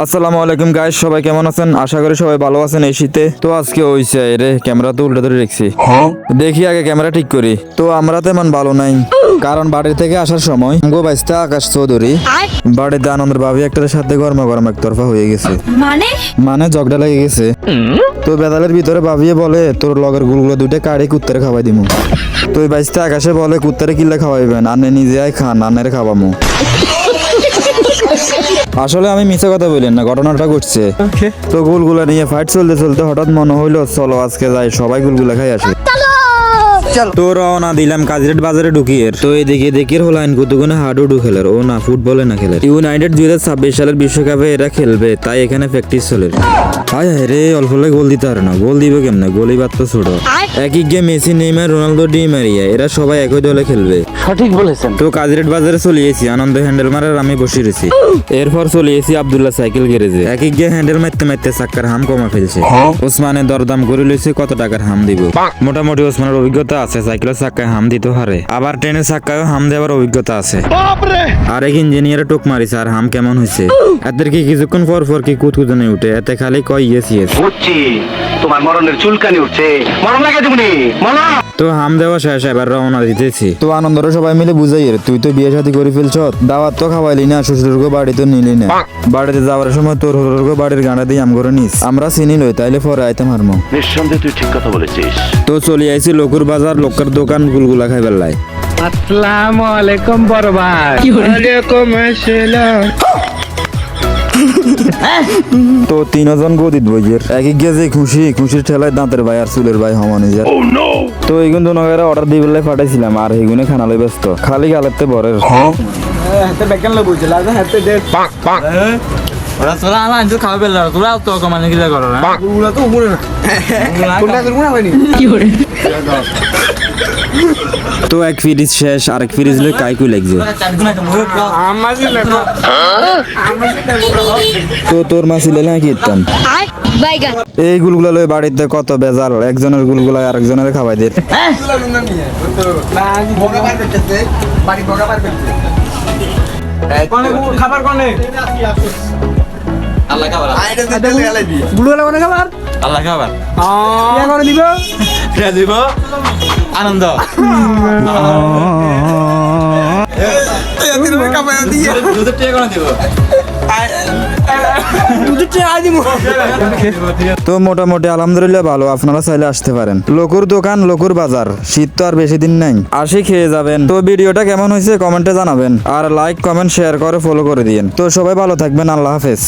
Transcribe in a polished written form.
আসসালামু আলাইকুম গাইস, সবাই কেমন আছেন? আশা করি সবাই ভালো আছেন এই শীতে। তো আজকে হইছে রে ক্যামেরা তো উল্টা ধরে রেখেছি, দেখি আগে ক্যামেরা ঠিক করি। তো আমরা তেমন ভালো নাই, কারণ বাড়ি থেকে আসার সময় গো বাইস্তা আকাশ চৌধুরী বাড়িতে আনন্দের ভাবি একটার সাথে গরমা গরম একতরফা হয়ে গেছে, মানে ঝগড়া লেগে গেছে। তো বেদালের ভিতরে ভাবিয়ে বলে তোর লগের গুলগুলো দুইটা কাড়ি কুত্তারে খাওয়াই দিমু। তো ওই বাইস্তা আকাশে বলে কুত্তারে কিল্লা খাওয়াইবেন, আনে নিজে আয় খান, আনের খাওয়ামু। আসলে আমি মিছে কথা বললেন না, ঘটনাটা ঘটছে। তো গুলগুলা নিয়ে ফাইট চলতে চলতে হঠাৎ মনে হইলো চলো আজকে যাই সবাই গুলগুলা খাই আসে। তো রওনা দিলাম কাজিরাট বাজারে ঢুকিয়ে। তো এদিকে দেখির হলো আইন কুতুগুনে হাডুডু খেলার, ও না ফুটবলে না খেলার। ইউনাইটেড 2026 সালের বিশ্বকাপে এরা খেলবে, তাই এখানে প্র্যাকটিস চলে। হায় হায় রে, অল্প গোল দিতে পারে না, গোল দিবে কেমনে? গোলই বাদ তো ছোট। একই game Messi, Neymar, Ronaldo, Di Maria এরা সবাই একই দলে খেলবে। সঠিক বলেছেন। তো কাজিরাট বাজারে চলে এসেছি, আনন্দ হ্যান্ডেল মারার আমি বসে রয়েছি। এরপর চলে এসেছি আব্দুল্লাহ সাইকেল গ্যারেজে। একই গিয়ে হ্যান্ডেল মারতে মারতে চাক্কার হাম কমা ফেলছে। ওসমানে দরদাম করে লইছে কত টাকার হাম দিব। মোটামুটি ওসমানের অভিজ্ঞতা আছে, সাইকেলের চাক্কায় হাম দিতে হারে, আবার ট্রেনের চাক্কায়ও হাম দেওয়ার অভিজ্ঞতা আছে। আর এক ইঞ্জিনিয়ারে টোক মারিছে, আর হাম কেমন হয়েছে এদের কি কিছুক্ষণ পর পর কি কুতকুতনে উঠে, এতে খালি কয় ইয়েস ইয়েস। বুঝছি, তোমার মরণের চুলকানি উঠছে, মরণ লাগে তুমি মরণ। তো হাম দেওয়া শেষ, এবার রওনা দিতেছি। তো আনন্দরা সবাই মিলে বুঝাই তুই তো বিয়ে শাদী করে ফেলছ, দাওয়াত তো খাওয়াইলি না, শ্বশুরকে বাড়ি তো নিলি না। বাড়িতে যাওয়ার সময় তোর শ্বশুরকে বাড়ির গাঁড়া দিয়ে আম করে নিস, আমরা চিনি লই, তাইলে পরে আইতাম হারমো। নিঃসন্দেহে তুই ঠিক কথা বলেছিস। তো চলে আইছি লোকুর বাজার, লোকের দোকান গুলগুলা খাইবার লাই। আসসালামু আলাইকুম বড় ভাই। ওয়ালাইকুম আসসালাম। তো তিনজন গদিত বইয়ের একই গেছে খুশির ঠেলায় দাঁতের ভাই আর চুলের ভাই হমানি যায়। তো এইগুন দুনগারে অর্ডার দিয়ে বেলায় পাঠাইছিলাম, আর এইগুনে খানা লই ব্যস্ত, খালি গালেতে বরের। হাতে বেকান লই বুঝলা, হাতে দে পাক পাক। ওরা তোরা আমার আনছো খাওয়া বেলা, তোরা তো কমানে কি করো না? ওগুলা তো উপরে না। কোনটা করব না হয়নি। কি করে? তো এক ফ্রিজ শেষ, আরেক ফ্রিজ লই কাইকুই লাগছে। আমাজি লেখো। তো তোর মাসি লেলা কি ইতাম এই গুলগুলা লই বাড়িতে কত বেজাল, একজনের গুলগুলা আরেকজনের খাওয়াই দে। খাবার কোনে? আল্লাহ খাবার। গুলগুলা কোনে খাবার? আল্লাহ খাবার। কি করে দিব? কে দিব? আনন্দ। দুধের টিয়া কোনে দিব? তো মোটামুটি আলহামদুলিল্লাহ ভালো, আপনারা চাইলে আসতে পারেন। লোকুর দোকান, লোকুর বাজার, শীত তো আর বেশি দিন নাই, আসি খেয়ে যাবেন। তো ভিডিওটা কেমন হয়েছে কমেন্টে জানাবেন, আর লাইক কমেন্ট শেয়ার করে ফলো করে দিয়েন। তো সবাই ভালো থাকবেন, আল্লাহ হাফেজ।